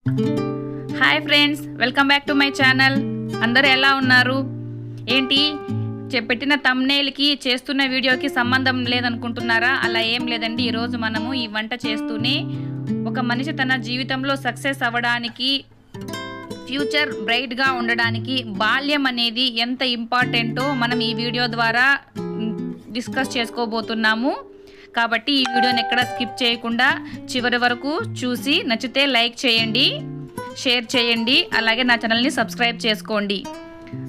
Hi friends, welcome back to my channel. అందరూ ఎలా ఉన్నారు? ఏంటి పెట్టిన థంబ్నెయిల్కి చేస్తున్న వీడియోకి సంబంధం లేదనుకుంటున్నారా? అలా ఏం లేదండి. ఈరోజు మనము ఈ వంట చేస్తూనే ఒక మనిషి తన జీవితంలో సక్సెస్ అవ్వడానికి, ఫ్యూచర్ బ్రైట్గా ఉండడానికి బాల్యం అనేది ఎంత ఇంపార్టెంటో మనం ఈ వీడియో ద్వారా డిస్కస్ చేసుకోబోతున్నాము. కాబట్టి ఈ వీడియోని ఎక్కడ స్కిప్ చేయకుండా చివరి వరకు చూసి నచ్చితే లైక్ చేయండి, షేర్ చేయండి, అలాగే నా ఛానల్ని సబ్స్క్రైబ్ చేసుకోండి.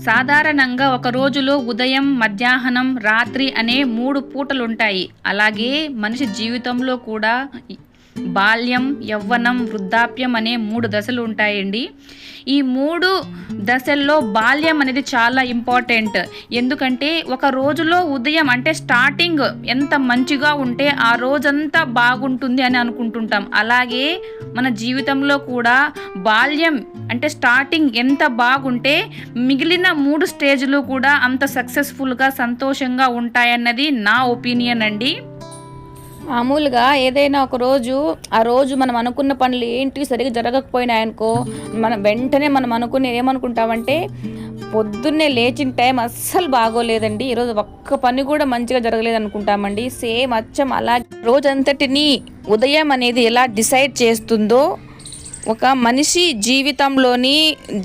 సాధారణంగా ఒక రోజులో ఉదయం, మధ్యాహ్నం, రాత్రి అనే 3 పూటలు ఉంటాయి. అలాగే మనిషి జీవితంలో కూడా బాల్యం, యవ్వనం, వృద్ధాప్యం అనే 3 దశలు ఉంటాయండి. ఈ 3 దశల్లో బాల్యం అనేది చాలా ఇంపార్టెంట్. ఎందుకంటే ఒక రోజులో ఉదయం అంటే స్టార్టింగ్ ఎంత మంచిగా ఉంటే ఆ రోజంతా బాగుంటుంది అని అనుకుంటుంటాం. అలాగే మన జీవితంలో కూడా బాల్యం అంటే స్టార్టింగ్ ఎంత బాగుంటే మిగిలిన 3 స్టేజ్లు కూడా అంత సక్సెస్ఫుల్గా, సంతోషంగా ఉంటాయన్నది నా ఒపీనియన్ అండి. మామూలుగా ఏదైనా ఒక రోజు ఆ రోజు మనం అనుకున్న పనులు ఏంటి సరిగ్గా జరగకపోయినాయనుకో, వెంటనే మనం ఏమనుకుంటామంటే పొద్దున్నే లేచిన టైం అస్సలు బాగోలేదండి, ఈరోజు ఒక్క పని కూడా మంచిగా జరగలేదు అనుకుంటామండి. సేమ్ అచ్చం అలా రోజంతటిని ఉదయం అనేది ఎలా డిసైడ్ చేస్తుందో ఒక మనిషి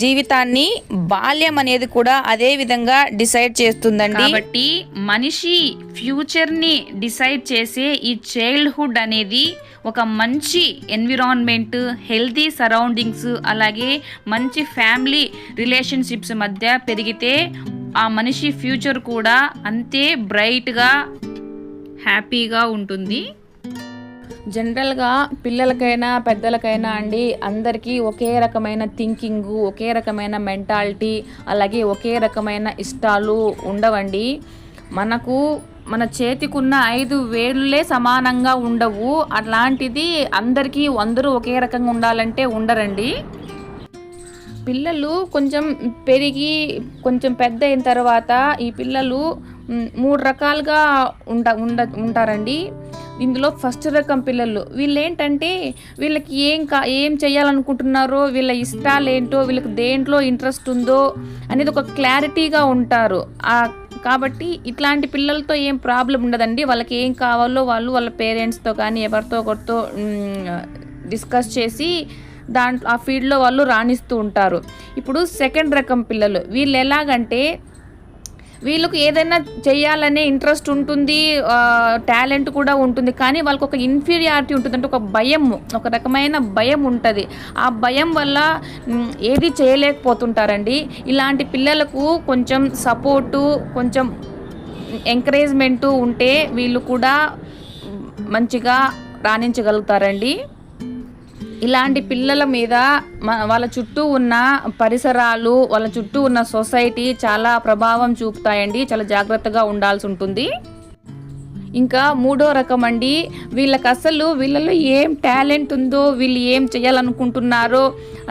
జీవితాన్ని బాల్యం అనేది కూడా అదే విధంగా డిసైడ్ చేస్తుందండి. కాబట్టి మనిషి ఫ్యూచర్ని డిసైడ్ చేసే ఈ చైల్డ్హుడ్ అనేది ఒక మంచి ఎన్విరాన్మెంట్, హెల్తీ సరౌండింగ్స్, అలాగే మంచి ఫ్యామిలీ రిలేషన్షిప్స్ మధ్య పెరిగితే ఆ మనిషి ఫ్యూచర్ కూడా అంతే బ్రైట్గా, హ్యాపీగా ఉంటుంది. జనరల్గా పిల్లలకైనా పెద్దలకైనా అండి, అందరికీ ఒకే రకమైన థింకింగు, ఒకే రకమైన మెంటాలిటీ, అలాగే ఒకే రకమైన ఇష్టాలు ఉండవండి. మన చేతికున్న 5 వేళ్ళే సమానంగా ఉండవు. అట్లాంటిది అందరూ ఒకే రకంగా ఉండాలంటే ఉండరండి. పిల్లలు కొంచెం పెరిగి కొంచెం పెద్ద అయిన తర్వాత ఈ పిల్లలు 3 రకాలుగా ఉంటారండి. ఇందులో ఫస్ట్ రకం పిల్లలు వీళ్ళేంటంటే వీళ్ళకి ఏం చేయాలనుకుంటున్నారో, వీళ్ళ ఇష్టాలు ఏంటో, వీళ్ళకి దేంట్లో ఇంట్రెస్ట్ ఉందో అనేది ఒక క్లారిటీగా ఉంటారు. కాబట్టి ఇట్లాంటి పిల్లలతో ఏం ప్రాబ్లం ఉండదండి. వాళ్ళకి ఏం కావాలో వాళ్ళ పేరెంట్స్తో కానీ ఎవరితో ఒకరితో డిస్కస్ చేసి ఆ ఫీల్డ్లో వాళ్ళు రాణిస్తూ ఉంటారు. ఇప్పుడు సెకండ్ రకం పిల్లలు వీళ్ళు ఎలాగంటే వీళ్ళకు ఏదైనా చేయాలనే ఇంట్రెస్ట్ ఉంటుంది, టాలెంట్ కూడా ఉంటుంది, కానీ వాళ్ళకు ఒక ఇన్ఫీరియారిటీ ఉంటుంది, అంటే ఒక రకమైన భయం ఉంటుంది. ఆ భయం వల్ల ఏది చేయలేకపోతుంటారండి. ఇలాంటి పిల్లలకు కొంచెం సపోర్టు, కొంచెం ఎంకరేజ్మెంటు ఉంటే వీళ్ళు కూడా మంచిగా రాణించగలుగుతారండి. ఇలాంటి పిల్లల మీద వాళ్ళ చుట్టూ ఉన్న పరిసరాలు, వాళ్ళ చుట్టూ ఉన్న సొసైటీ చాలా ప్రభావం చూపుతాయండి. చాలా జాగ్రత్తగా ఉండాల్సి ఉంటుంది. ఇంకా 3వ రకం అండి, వీళ్ళలో ఏం టాలెంట్ ఉందో, వీళ్ళు ఏం చేయాలనుకుంటున్నారో,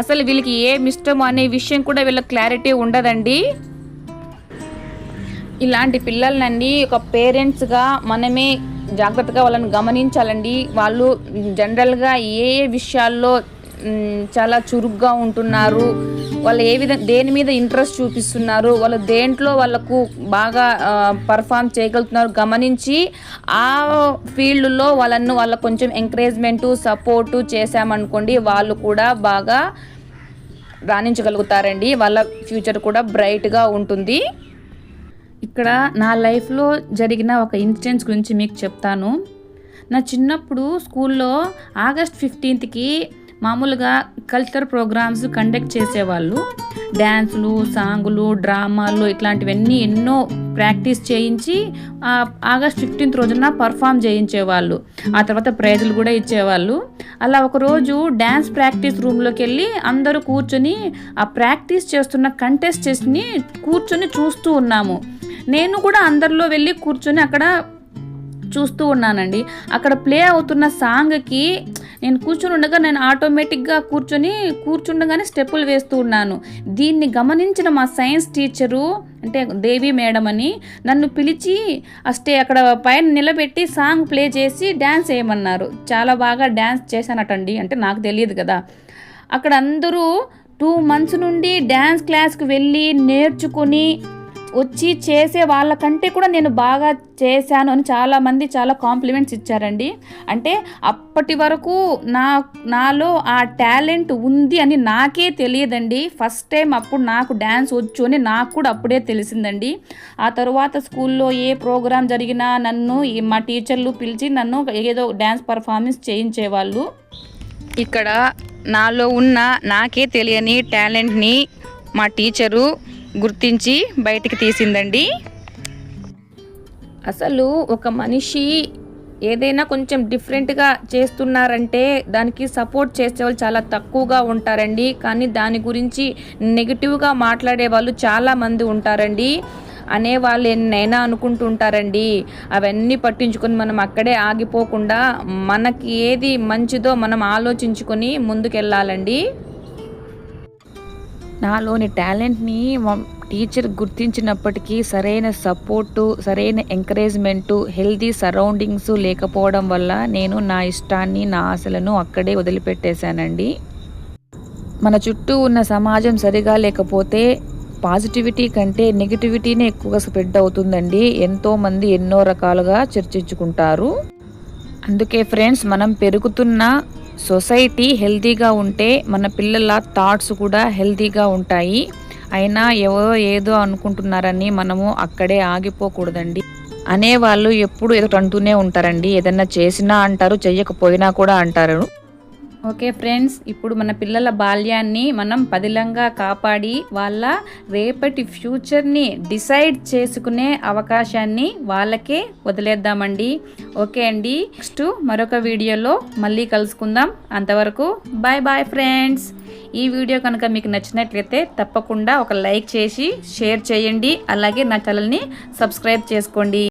అసలు వీళ్ళకి ఏం ఇష్టమో అనే విషయం కూడా వీళ్ళకి క్లారిటీ ఉండదండి. ఇలాంటి పిల్లలనండి ఒక పేరెంట్స్గా మనమే జాగ్రత్తగా వాళ్ళని గమనించాలండి. వాళ్ళు జనరల్గా ఏ విషయాల్లో చాలా చురుగ్గా ఉంటున్నారు, వాళ్ళు దేని మీద ఇంట్రెస్ట్ చూపిస్తున్నారు, వాళ్ళు దేంట్లో వాళ్ళకు బాగా పర్ఫామ్ చేయగలుగుతున్నారు గమనించి ఆ ఫీల్డ్లో వాళ్ళకు కొంచెం ఎంకరేజ్మెంటు, సపోర్టు చేశామనుకోండి, వాళ్ళు కూడా బాగా రాణించగలుగుతారండి. వాళ్ళ ఫ్యూచర్ కూడా బ్రైట్గా ఉంటుంది. ఇక్కడ నా లైఫ్లో జరిగిన ఒక ఇన్సిడెంట్స్ గురించి మీకు చెప్తాను. నా చిన్నప్పుడు స్కూల్లో ఆగస్ట్ 15కి మామూలుగా కల్చరల్ ప్రోగ్రామ్స్ కండక్ట్ చేసేవాళ్ళు. డ్యాన్సులు, సాంగులు, డ్రామాలు ఇట్లాంటివన్నీ ఎన్నో ప్రాక్టీస్ చేయించి ఆగస్ట్ 15th రోజున పర్ఫామ్ చేయించేవాళ్ళు. ఆ తర్వాత ప్రైజులు కూడా ఇచ్చేవాళ్ళు. అలా ఒకరోజు డ్యాన్స్ ప్రాక్టీస్ రూమ్లోకి వెళ్ళి అందరూ కూర్చొని ఆ ప్రాక్టీస్ చేస్తున్న కంటెస్టెంట్స్ని కూర్చొని చూస్తూ ఉన్నాము. నేను కూడా అందరిలో వెళ్ళి కూర్చొని అక్కడ చూస్తూ ఉన్నానండి. అక్కడ ప్లే అవుతున్న సాంగ్కి నేను కూర్చొని ఉండగా నేను ఆటోమేటిక్గా కూర్చుండగానే స్టెప్పులు వేస్తూ ఉన్నాను. దీన్ని గమనించిన మా సైన్స్ టీచరు, అంటే దేవి మేడం అని, నన్ను పిలిచి అక్కడ పైన నిలబెట్టి సాంగ్ ప్లే చేసి డ్యాన్స్ వేయమన్నారు. చాలా బాగా డ్యాన్స్ చేశానటండి, అంటే నాకు తెలియదు కదా. అక్కడ అందరూ 2 months నుండి డ్యాన్స్ క్లాస్కి వెళ్ళి నేర్చుకొని వచ్చి చేసే వాళ్ళకంటే కూడా నేను బాగా చేశాను అని చాలామంది చాలా కాంప్లిమెంట్స్ ఇచ్చారండి. అంటే అప్పటి వరకు నాలో ఆ టాలెంట్ ఉంది అని నాకే తెలియదండి. ఫస్ట్ టైం అప్పుడు నాకు డ్యాన్స్ వచ్చు అని నాకు కూడా అప్పుడే తెలిసిందండి. ఆ తర్వాత స్కూల్లో ఏ ప్రోగ్రాం జరిగినా నన్ను మా టీచర్లు పిలిచి నన్ను ఏదో డ్యాన్స్ పర్ఫార్మెన్స్ చేయించేవాళ్ళు. ఇక్కడ నాలో ఉన్న నాకే తెలియని టాలెంట్ని మా టీచరు గుర్తించి బయటికి తీసిందండి. అసలు ఒక మనిషి ఏదైనా కొంచెం డిఫరెంట్గా చేస్తున్నారంటే దానికి సపోర్ట్ చేసే వాళ్ళు చాలా తక్కువగా ఉంటారండి. కానీ దాని గురించి నెగిటివ్గా మాట్లాడే వాళ్ళు చాలామంది ఉంటారండి. అనేవాళ్ళు ఎన్నైనా అనుకుంటుంటారండి. అవన్నీ పట్టించుకొని మనం అక్కడే ఆగిపోకుండా మనకి ఏది మంచిదో మనం ఆలోచించుకొని ముందుకెళ్ళాలండి. నాలోని టాలెంట్ని టీచర్ గుర్తించినప్పటికీ సరైన సపోర్టు, సరైన ఎంకరేజ్మెంటు, హెల్దీ సరౌండింగ్స్ లేకపోవడం వల్ల నేను నా ఇష్టాన్ని, నా ఆశలను అక్కడే వదిలిపెట్టేశానండి. మన చుట్టూ ఉన్న సమాజం సరిగా లేకపోతే పాజిటివిటీ కంటే నెగిటివిటీనే ఎక్కువగా స్ప్రెడ్ అవుతుందండి. ఎంతోమంది ఎన్నో రకాలుగా చర్చించుకుంటారు. అందుకే ఫ్రెండ్స్, మనం పెరుగుతున్న సొసైటీ హెల్తీగా ఉంటే మన పిల్లల థాట్స్ కూడా హెల్తీగా ఉంటాయి. అయినా ఎవరో ఏదో అనుకుంటున్నారని మనము అక్కడే ఆగిపోకూడదండి. అనేవాళ్ళు ఎప్పుడు ఏదో అంటూనే ఉంటారండి. ఏదన్నా చేసినా అంటారు, చెయ్యకపోయినా కూడా అంటారు. ఓకే ఫ్రెండ్స్, ఇప్పుడు మన పిల్లల బాల్యాన్ని మనం పదిలంగా కాపాడి వాళ్ళ రేపటి ఫ్యూచర్ని డిసైడ్ చేసుకునే అవకాశాన్ని వాళ్ళకే వదిలేద్దామండి. ఓకే అండి, నెక్స్ట్ మరొక వీడియోలో మళ్ళీ కలుసుకుందాం. అంతవరకు బాయ్ బాయ్ ఫ్రెండ్స్. ఈ వీడియో కనుక మీకు నచ్చినట్లయితే తప్పకుండా ఒక లైక్ చేసి షేర్ చేయండి. అలాగే నా ఛానల్ని సబ్స్క్రైబ్ చేసుకోండి.